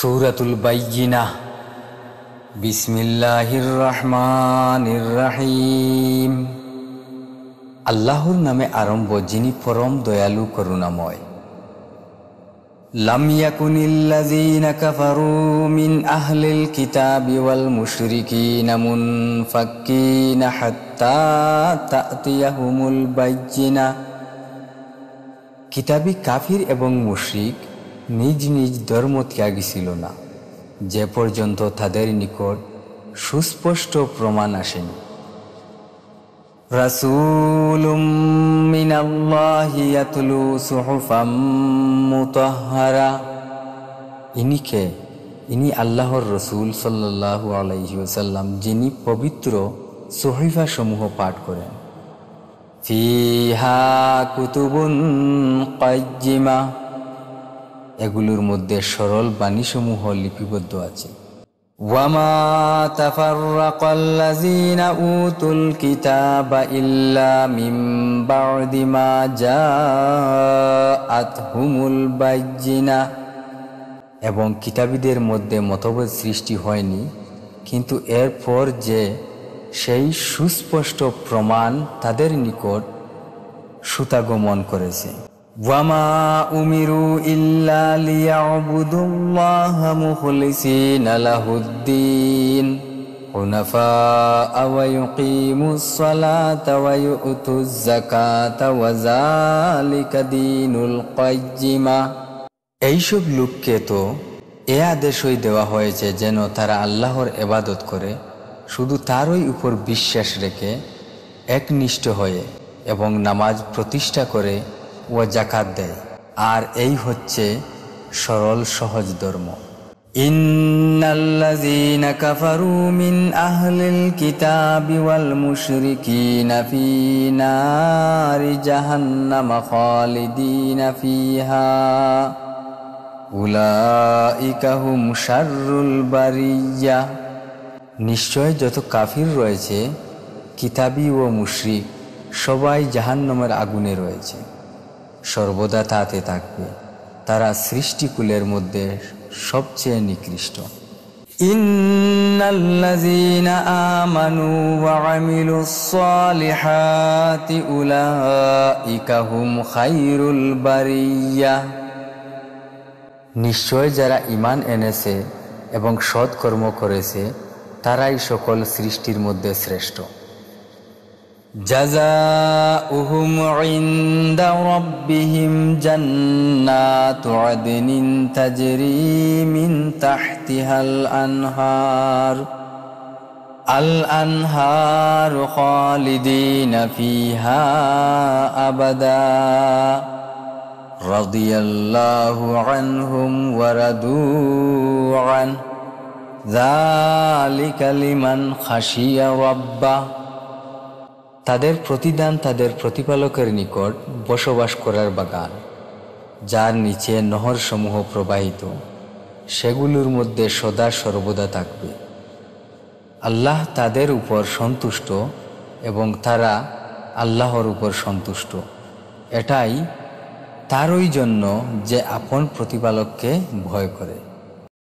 সূরাতুল বাইয়িনাহ। বিসমিল্লাহির রহমানির রহিম। আল্লাহর নামে আরম্ভ, যিনি পরম দয়ালু করুণাময়। লাম ইয়াকুনিল্লাযীনা কাফারু মিন আহলিল কিতাবি ওয়াল মুশরিকিনা মুনফাক্কিনা হাত্তা তা'তিয়াহুমুল বাইয়িনাহ। কিতাবী কাফির এবং মুশরিক নিজ নিজ ধর্ম ত্যাগী ছিল না, যে পর্যন্ত তাদের নিকট সুস্পষ্ট প্রমাণ আসেনি। রাসূলুম মিনাল্লাহি ইয়াতলু সুহুফাম মুতাহহারা। ইনি আল্লাহর রসূল সাল্লাল্লাহু আলাইহি ওয়াসাল্লাম, যিনি পবিত্র সহিফা সমূহ পাঠ করেন। ফিহা কুতুবুন কাইয়্যিমা। এগুলোর মধ্যে সরল বাণীসমূহ লিপিবদ্ধ আছে। ওয়ামা তাফাররাকাল্লাযীনা উতুল কিতাবা ইল্লা মিন বা'দি মা জাআতহুমুল বাইয়িনাহ। এবং কিতাবীদের মধ্যে মতভেদ সৃষ্টি হয়নি, কিন্তু এরপর যে সেই সুস্পষ্ট প্রমাণ তাদের নিকট সুতাগমন করেছে। ওয়ামা উমিরু ইল্লা লিয়া'বুদুল্লাহা মুখলিসিনা লাহুদ্দীন হুনাফাআ ওয়া ইউকিমুস সালাতা ওয়া ইউতুজ যাকাতা ওয়া যালিকা দীনুল কাইয়্যিমা। এইসব লোককে তো এ আদেশই দেওয়া হয়েছে যেন তারা আল্লাহর ইবাদত করে, শুধু তারই উপর বিশ্বাস রেখে একনিষ্ঠ হয়ে, এবং নামাজ প্রতিষ্ঠা করে ও যাকাত দেয়। আর এই হচ্ছে সরল সহজ ধর্ম। ইন্নাল্লাযীনা কাফারু মিন আহলিল কিতাবি ওয়াল মুশরিকিনা ফী নারি জাহান্নামা খালিদিনা ফীহা উলাইকা হুম শাররুল বারিয়্যা। নিশ্চয় যত কাফির রয়েছে, কিতাবী ও মুশরিক, সবাই জাহান্নামের আগুনে রয়েছে, সর্বদা তাতে থাকবে। তারা সৃষ্টিকুলের মধ্যে সবচেয়ে নিকৃষ্ট। ইন্নাল্লাযীনা আমানু ওয়া আমিলুস সালিহাতি উলাইকা হুম খায়রুল বারিয়্যা। নিশ্চয় যারা ঈমান এনেছে এবং সৎকর্ম করেছে, তারাই সকল সৃষ্টির মধ্যে শ্রেষ্ঠ। জাযাউহুম ইনদা রাব্বিহিম জান্নাতু আদনিন তাজরি মিন তাহতিহাল আনহার খালিদিনা ফিহা আবাদা রাদিয়াল্লাহু আনহুম ওয়া রাদু আন যালিকা লিমান খাশিয়া রাব্বাহ। তাদের প্রতিদান তাদের প্রতিপালকের নিকট বসবাস করার বাগান, যার নিচে নহর সমূহ প্রবাহিত, সেগুলোর মধ্যে সদা সর্বদা থাকবে। আল্লাহ তাদের উপর সন্তুষ্ট এবং তারা আল্লাহর উপর সন্তুষ্ট। এটাই তারই জন্য যে আপন প্রতিপালককে ভয় করে।